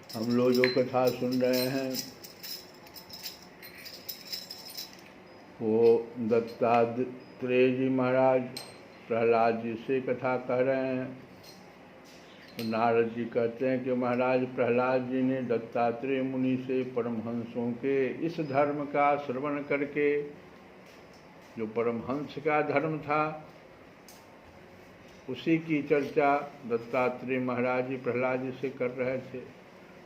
हम लोग जो कथा सुन रहे हैं वो दत्तात्रेय जी महाराज प्रहलाद जी से कथा कह रहे हैं। तो नारद जी कहते हैं कि महाराज प्रहलाद जी ने दत्तात्रेय मुनि से परमहंसों के इस धर्म का श्रवण करके, जो परमहंस का धर्म था उसी की चर्चा दत्तात्रेय महाराज जी प्रहलाद जी से कर रहे थे।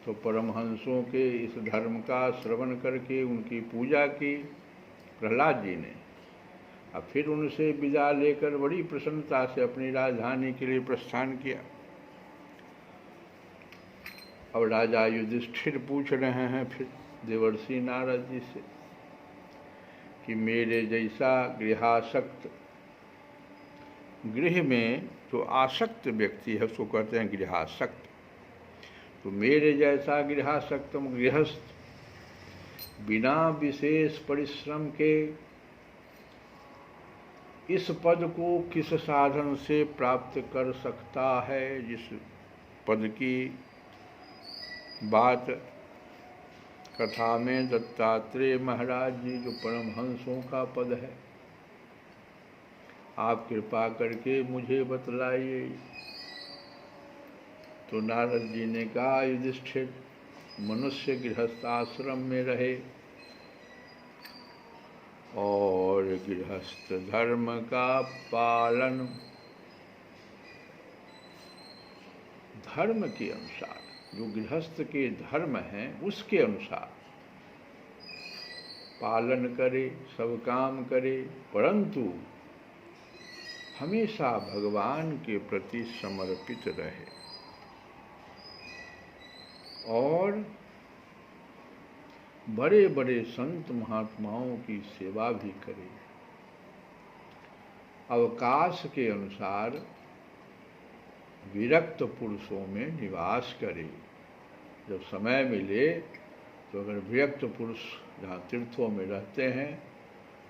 तो परमहंसों के इस धर्म का श्रवण करके उनकी पूजा की प्रहलाद जी ने। अब फिर उनसे विदा लेकर बड़ी प्रसन्नता से अपनी राजधानी के लिए प्रस्थान किया। अब राजा युधिष्ठिर पूछ रहे हैं फिर देवर्षि नारद जी से कि मेरे जैसा गृहासक्त, गृह में जो आसक्त व्यक्ति है उसको कहते हैं गृहासक्त, तो मेरे जैसा गृहासक्त गृहस्थ बिना विशेष परिश्रम के इस पद को किस साधन से प्राप्त कर सकता है। जिस पद की बात कथा में दत्तात्रेय महाराज जी जो परमहंसों का पद है, आप कृपा करके मुझे बतलाइए। तो नारद जी ने कहा युधिष्ठिर, मनुष्य गृहस्थ आश्रम में रहे और गृहस्थ धर्म का पालन धर्म के अनुसार, जो गृहस्थ के धर्म हैं उसके अनुसार पालन करे, सब काम करे, परंतु हमेशा भगवान के प्रति समर्पित रहे और बड़े बड़े संत महात्माओं की सेवा भी करे। अवकाश के अनुसार विरक्त पुरुषों में निवास करे। जब समय मिले तो अगर विरक्त पुरुष जहाँ तीर्थों में रहते हैं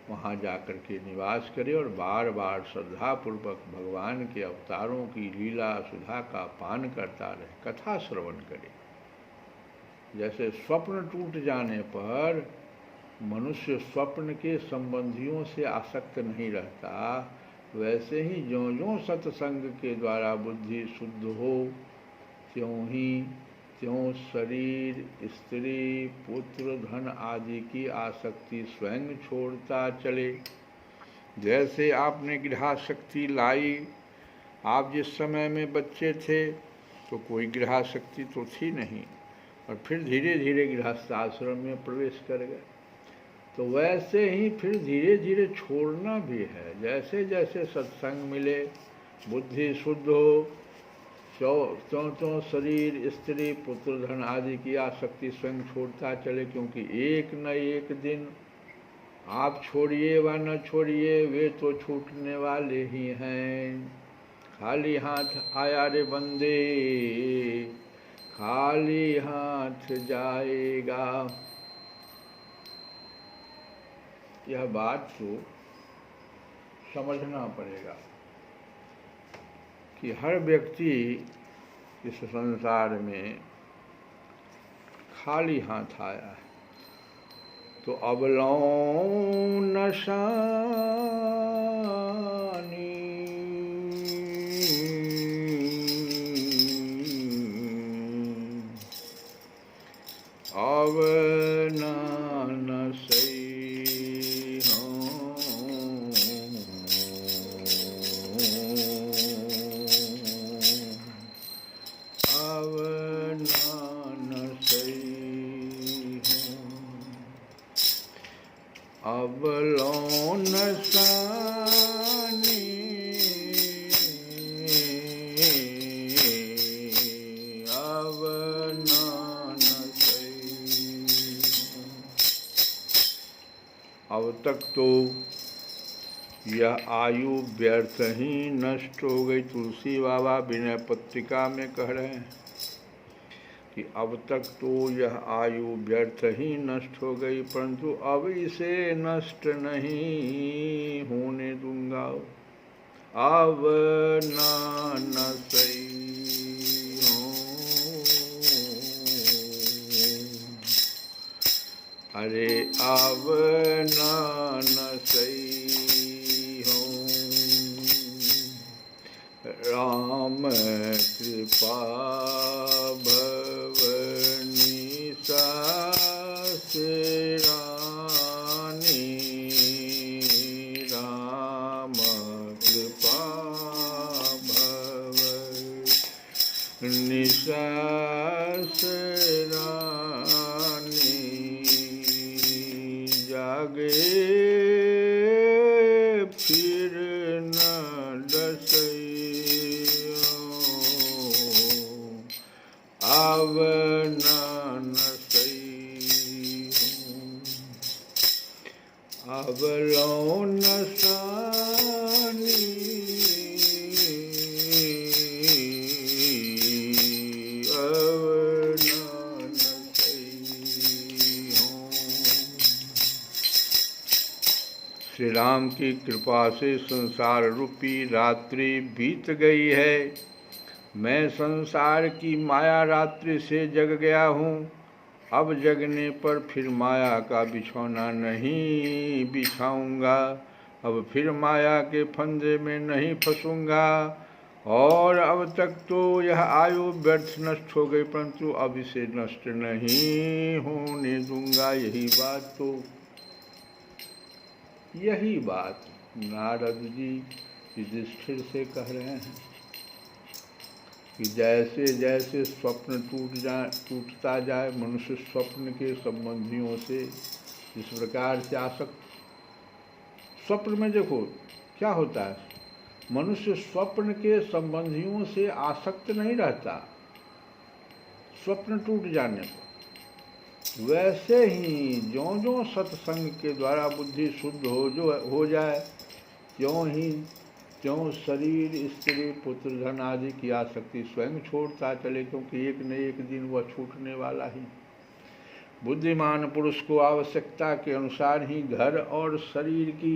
वहाँ जाकर के निवास करे और बार बार श्रद्धापूर्वक भगवान के अवतारों की लीला सुधा का पान करता रहे, कथा श्रवण करे। जैसे स्वप्न टूट जाने पर मनुष्य स्वप्न के संबंधियों से आसक्त नहीं रहता, वैसे ही ज्यों ज्यों सत्संग के द्वारा बुद्धि शुद्ध हो त्यों शरीर, स्त्री, पुत्र, धन आदि की आसक्ति स्वयं छोड़ता चले। जैसे आपने गृहासक्ति लाई, आप जिस समय में बच्चे थे तो कोई गृहासक्ति तो थी नहीं, और फिर धीरे धीरे गृहस्थ आश्रम में प्रवेश कर गए, तो वैसे ही फिर धीरे धीरे छोड़ना भी है। जैसे जैसे सत्संग मिले, बुद्धि शुद्ध हो, त्यों शरीर, स्त्री, पुत्र, धन आदि की आसक्ति स्वयं छोड़ता चले, क्योंकि एक न एक दिन आप छोड़िए व न छोड़िए वे तो छूटने वाले ही हैं। खाली हाथ आया रे बंदे, खाली हाथ जाएगा। यह बात तो समझना पड़ेगा कि हर व्यक्ति इस संसार में खाली हाथ आया है, तो अब लौं नशानी अब न सही हूँ, अब न सही हूँ, अब लौं नशानी अब न अब तक तो यह आयु व्यर्थ ही नष्ट हो गई। तुलसी बाबा विनय पत्रिका में कह रहे हैं कि अब तक तो यह आयु व्यर्थ ही नष्ट हो गई, परंतु अब इसे नष्ट नहीं होने दूंगा। अब न सही हो, अरे अब न सही हो। राम कृपा भवनी सास रानी, राम कृपा भवनी सास रानी, जागे फिर न दसई, अब न सही हूँ। अब लो न सानी, अब न सही हूँ। श्री राम की कृपा से संसार रूपी रात्रि बीत गई है। मैं संसार की माया रात्रि से जग गया हूँ। अब जगने पर फिर माया का बिछौना नहीं बिछाऊंगा। अब फिर माया के फंदे में नहीं फंसूंगा। और अब तक तो यह आयु व्यर्थ नष्ट हो गई, परंतु अब इसे नष्ट नहीं होने दूंगा। यही बात नारद जी युधिष्ठिर से कह रहे हैं कि जैसे जैसे स्वप्न टूटता जाए, मनुष्य स्वप्न के संबंधियों से इस प्रकार से आसक्त। स्वप्न में देखो क्या होता है, मनुष्य स्वप्न के संबंधियों से आसक्त नहीं रहता स्वप्न टूट जाने पर। वैसे ही ज्यों ज्यों सत्संग के द्वारा बुद्धि शुद्ध हो जाए, त्यों शरीर, स्त्री, पुत्र, धन आदि की आसक्ति स्वयं छोड़ता चले, क्योंकि एक न एक दिन वह छूटने वाला ही। बुद्धिमान पुरुष को आवश्यकता के अनुसार ही घर और शरीर की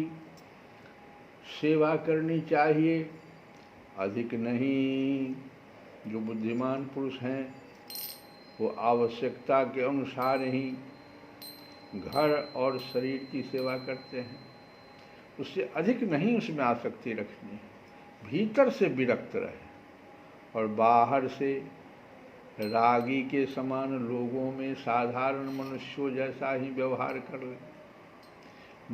सेवा करनी चाहिए, अधिक नहीं। जो बुद्धिमान पुरुष हैं वो आवश्यकता के अनुसार ही घर और शरीर की सेवा करते हैं, उससे अधिक नहीं उसमें आसक्ति रखनी। भीतर से विरक्त रहे और बाहर से रागी के समान लोगों में साधारण मनुष्यों जैसा ही व्यवहार कर ले।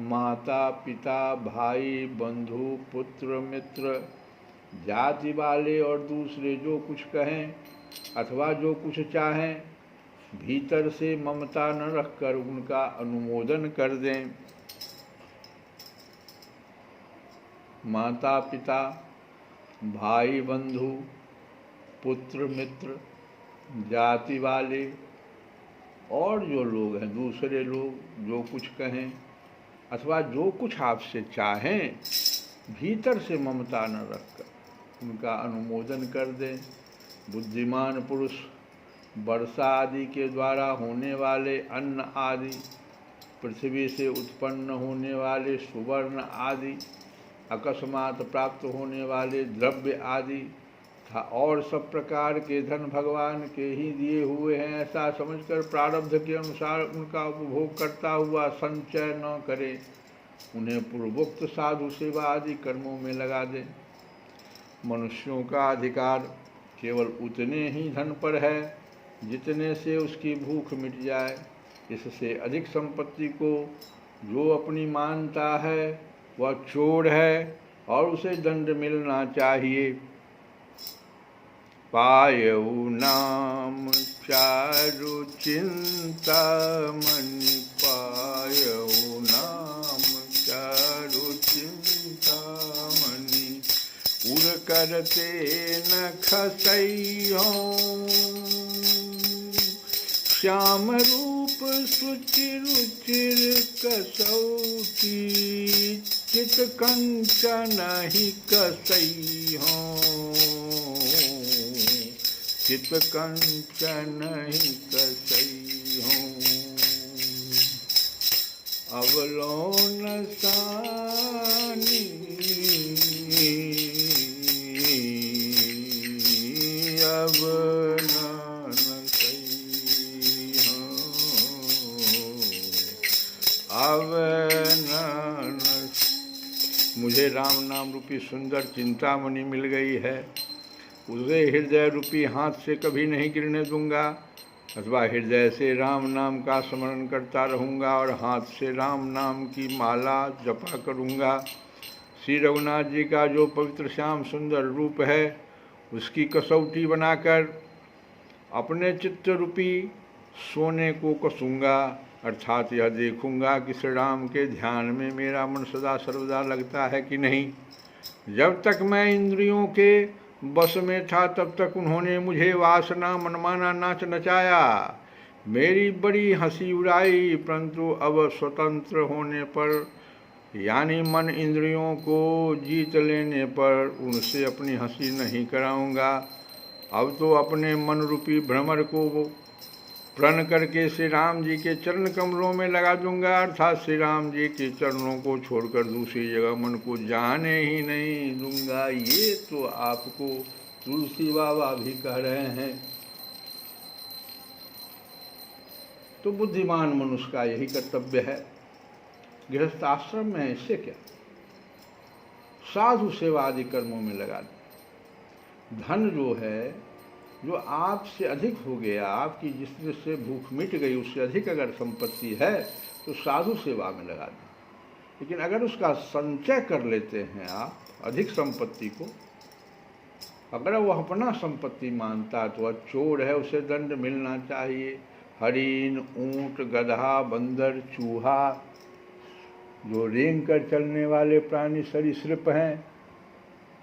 माता पिता, भाई, बंधु, पुत्र, मित्र, जाति वाले और दूसरे जो कुछ कहें अथवा जो कुछ चाहें, भीतर से ममता न रखकर उनका अनुमोदन कर दें। माता पिता, भाई बंधु, पुत्र मित्र, जाति वाले और जो लोग हैं, दूसरे लोग जो कुछ कहें अथवा जो कुछ आपसे चाहें, भीतर से ममता न रखकर उनका अनुमोदन कर दें। बुद्धिमान पुरुष वर्षा आदि के द्वारा होने वाले अन्न आदि, पृथ्वी से उत्पन्न होने वाले सुवर्ण आदि, अकस्मात प्राप्त होने वाले द्रव्य आदि और सब प्रकार के धन भगवान के ही दिए हुए हैं, ऐसा समझकर प्रारब्ध के अनुसार उनका उपभोग करता हुआ संचय न करे, उन्हें पूर्वोक्त साधु सेवा आदि कर्मों में लगा दें। मनुष्यों का अधिकार केवल उतने ही धन पर है जितने से उसकी भूख मिट जाए। इससे अधिक संपत्ति को जो अपनी मानता है वह चोर है और उसे दंड मिलना चाहिए। पायऊ नाम चारु चिंता मनि, पायऊ नाम चारु चिंता मनि, उर करते न खसई हो, श्याम रूप सुचिर रुचिर कसौटी, चित कंचन ही कसई हो, चित कंचन ही कसई हो। अवलोन सानी अब न सही हो, अब न। मुझे राम नाम रूपी सुंदर चिंतामणि मिल गई है, उसे हृदय रूपी हाथ से कभी नहीं गिरने दूंगा, अथवा हृदय से राम नाम का स्मरण करता रहूँगा और हाथ से राम नाम की माला जपा करूँगा। श्री रघुनाथ जी का जो पवित्र श्याम सुंदर रूप है, उसकी कसौटी बनाकर अपने चित्त रूपी सोने को कसूँगा, अर्थात यह देखूँगा कि श्री राम के ध्यान में मेरा मन सदा सर्वदा लगता है कि नहीं। जब तक मैं इंद्रियों के बस में था तब तक उन्होंने मुझे वासना मनमाना नाच नचाया, मेरी बड़ी हंसी उड़ाई, परंतु अब स्वतंत्र होने पर यानी मन इंद्रियों को जीत लेने पर उनसे अपनी हंसी नहीं कराऊंगा। अब तो अपने मन रूपी भ्रमर को प्रण करके श्री राम जी के चरण कमलों में लगा दूंगा, अर्थात श्री राम जी के चरणों को छोड़कर दूसरी जगह मन को जाने ही नहीं दूंगा। ये तो आपको तुलसी बाबा भी कह रहे हैं। तो बुद्धिमान मनुष्य का यही कर्तव्य है। गृहस्थ आश्रम में इससे क्या, साधु सेवा आदि कर्मों में लगा दे। धन जो है, जो आपसे अधिक हो गया, आपकी जिससे भूख मिट गई, उससे अधिक अगर संपत्ति है तो साधु सेवा में लगा दें। लेकिन अगर उसका संचय कर लेते हैं आप अधिक संपत्ति को, अगर वह अपना संपत्ति मानता तो वह चोर है, उसे दंड मिलना चाहिए। हरिन, ऊंट, गधा, बंदर, चूहा, जो रेंग कर चलने वाले प्राणी सरीसृप हैं,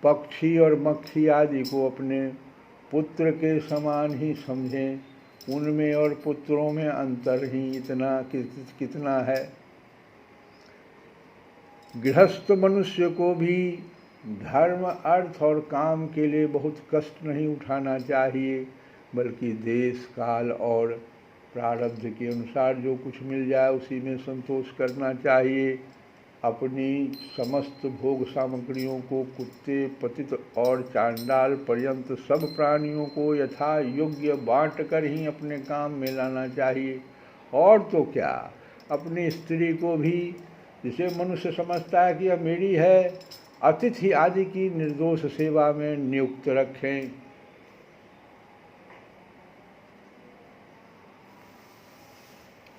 पक्षी और मक्खी आदि को अपने पुत्र के समान ही समझें, उनमें और पुत्रों में अंतर ही कितना है। गृहस्थ मनुष्य को भी धर्म, अर्थ और काम के लिए बहुत कष्ट नहीं उठाना चाहिए, बल्कि देश काल और प्रारब्ध के अनुसार जो कुछ मिल जाए उसी में संतोष करना चाहिए। अपनी समस्त भोग सामग्रियों को कुत्ते, पतित और चांडाल पर्यंत सब प्राणियों को यथा योग्य बांट कर ही अपने काम में लाना चाहिए। और तो क्या, अपनी स्त्री को भी, जिसे मनुष्य समझता है कि यह मेरी है, अतिथि आदि की निर्दोष सेवा में नियुक्त रखें।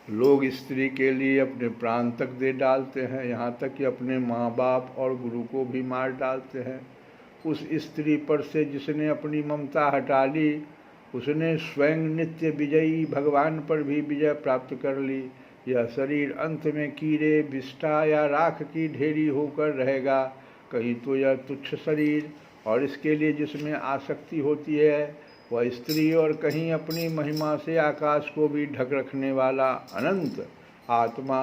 लोग स्त्री के लिए अपने प्राण तक दे डालते हैं, यहाँ तक कि अपने माँ बाप और गुरु को भी मार डालते हैं। उस स्त्री पर से जिसने अपनी ममता हटा ली, उसने स्वयं नित्य विजयी भगवान पर भी विजय प्राप्त कर ली। यह शरीर अंत में कीड़े, विष्ठा या राख की ढेरी होकर रहेगा। कहीं तो यह तुच्छ शरीर और इसके लिए जिसमें आसक्ति होती है वह स्त्री, और कहीं अपनी महिमा से आकाश को भी ढक रखने वाला अनंत आत्मा।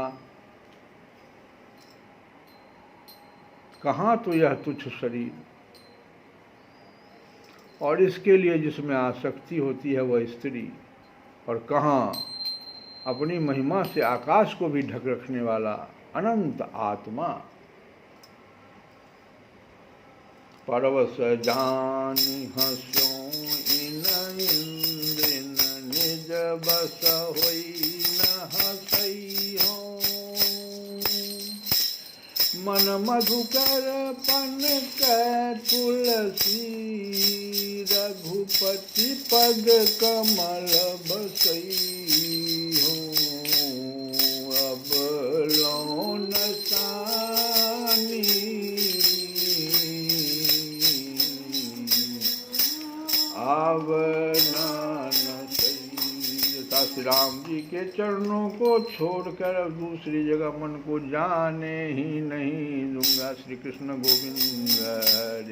कहाँ तो यह तुच्छ शरीर और इसके लिए जिसमें आसक्ति होती है वह स्त्री, और कहाँ अपनी महिमा से आकाश को भी ढक रखने वाला अनंत आत्मा। परवश जानि हंसो इंद्र निज बस होई न हंसई हो, मन मधुकर पन कै तुलसी, रघुपति पद कमल बसई हो। अब लौन सानी अब नान सही। यथा श्री राम जी के चरणों को छोड़कर अब दूसरी जगह मन को जाने ही नहीं दूंगा। श्री कृष्ण गोविंद।